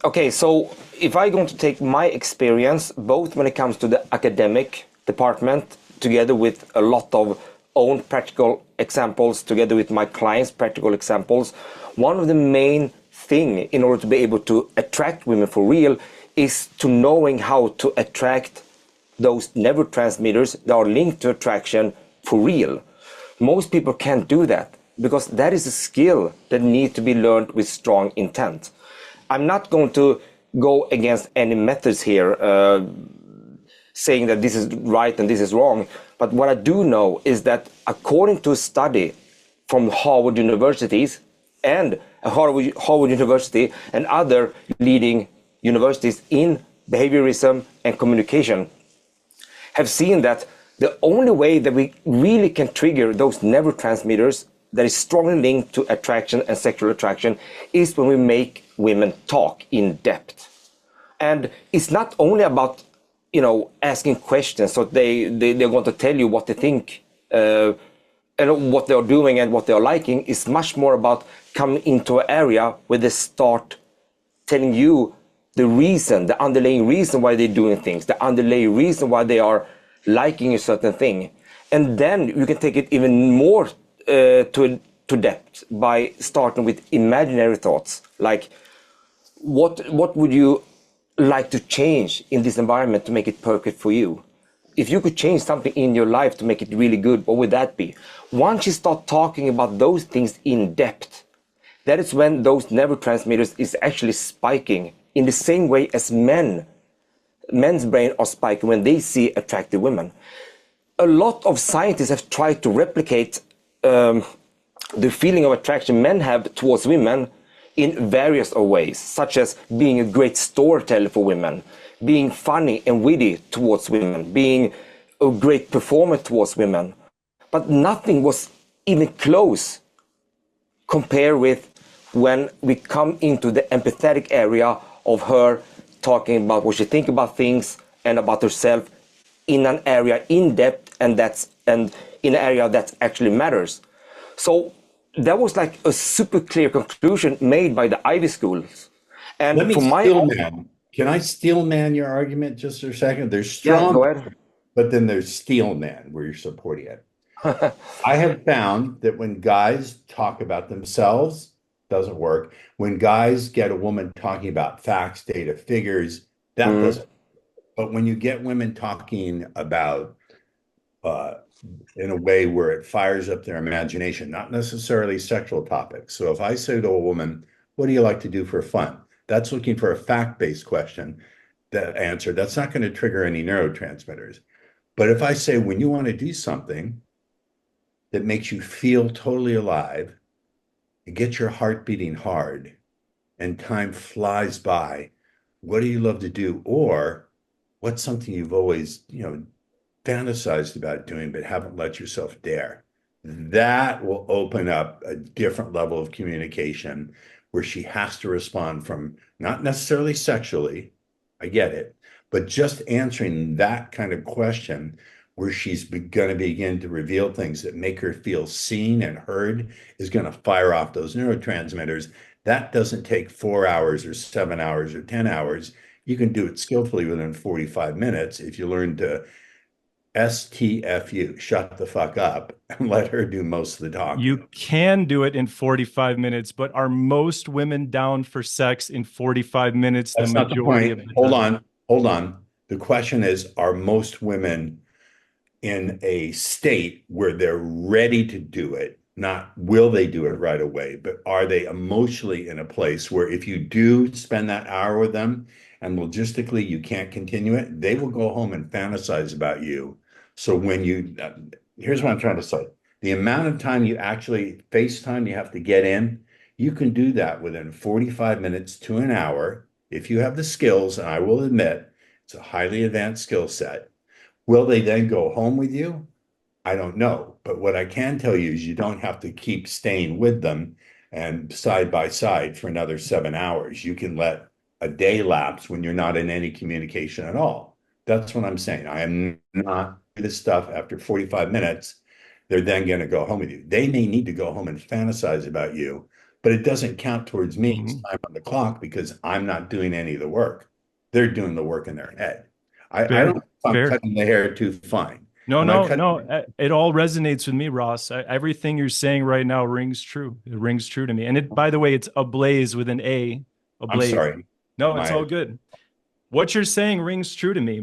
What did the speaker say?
Okay, so if I'm going to take my experience, both when it comes to the academic department, together with a lot of own practical examples, together with my clients' practical examples, one of the main thing in order to be able to attract women for real is to knowing how to attract those neurotransmitters that are linked to attraction for real. Most people can't do that because that is a skill that needs to be learned with strong intent. I'm not going to go against any methods here, saying that this is right and this is wrong. But what I do know is that according to a study from Harvard Universities and Harvard University and other leading universities in behaviorism and communication, have seen that the only way that we really can trigger those neurotransmitters that is strongly linked to attraction and sexual attraction is when we make women talk in depth. And it's not only about, asking questions so they want to tell you what they think and what they're doing and what they're liking. It's much more about coming into an area where they start telling you the underlying reason why they're doing things, the underlying reason why they are liking a certain thing. And then you can take it even more to depth by starting with imaginary thoughts, like what would you like to change in this environment to make it perfect for you? If you could change something in your life to make it really good, what would that be? Once you start talking about those things in depth, that is when those neurotransmitters is actually spiking in the same way as men's brain are spiking when they see attractive women. A lot of scientists have tried to replicate the feeling of attraction men have towards women in various ways, such as being a great storyteller for women, being funny and witty towards women, being a great performer towards women. But nothing was even close compared with when we come into the empathetic area of her talking about what she thinks about things and about herself in an area in depth and in an area that actually matters. So that was like a super clear conclusion made by the Ivy schools. And Let me for my steel man. Can I steel man your argument just for a second? There's yeah, strong, go ahead. but then there's steel man where you're supporting it. I have found that when guys talk about themselves, doesn't work. When guys get a woman talking about facts, data, figures, that doesn't. But when you get women talking about uh, in a way where it fires up their imagination, not necessarily sexual topics. So if I say to a woman, what do you like to do for fun? That's looking for a fact-based question, that answer. That's not going to trigger any neurotransmitters. But if I say, when you want to do something that makes you feel totally alive, get your heart beating hard, and time flies by, what do you love to do? Or what's something you've always, fantasized about doing, but haven't let yourself dare? That will open up a different level of communication where she has to respond from not necessarily sexually, I get it, but just answering that kind of question where she's going to begin to reveal things that make her feel seen and heard is going to fire off those neurotransmitters. That doesn't take 4 hours or 7 hours or 10 hours. You can do it skillfully within 45 minutes if you learn to STFU, shut the fuck up, and let her do most of the talking. You can do it in 45 minutes, but are most women down for sex in 45 minutes? That's the not the majority point. of the Hold time? on. The question is, are most women in a state where they're ready to do it? Not will they do it right away, but are they emotionally in a place where if you do spend that hour with them and logistically you can't continue it, they will go home and fantasize about you. So when here's what I'm trying to say. The amount of time you actually FaceTime you have to get in, you can do that within 45 minutes to an hour if you have the skills, and I will admit it's a highly advanced skill set. Will they then go home with you? I don't know. But what I can tell you is you don't have to keep staying with them and side by side for another 7 hours. You can let a day lapse when you're not in any communication at all. That's what I'm saying. I am not this stuff after 45 minutes. They're then going to go home with you. They may need to go home and fantasize about you but it doesn't count towards me as time on the clock because I'm not doing any of the work. They're doing the work in their head. I Fair, don't know if I'm fair. cutting the hair too fine. No, When I no, cut, no. It all resonates with me, Ross. Everything you're saying right now rings true. It rings true to me. And it, by the way, it's ablaze with an A. I'm Ablaze. sorry. No, it's all good. What you're saying rings true to me.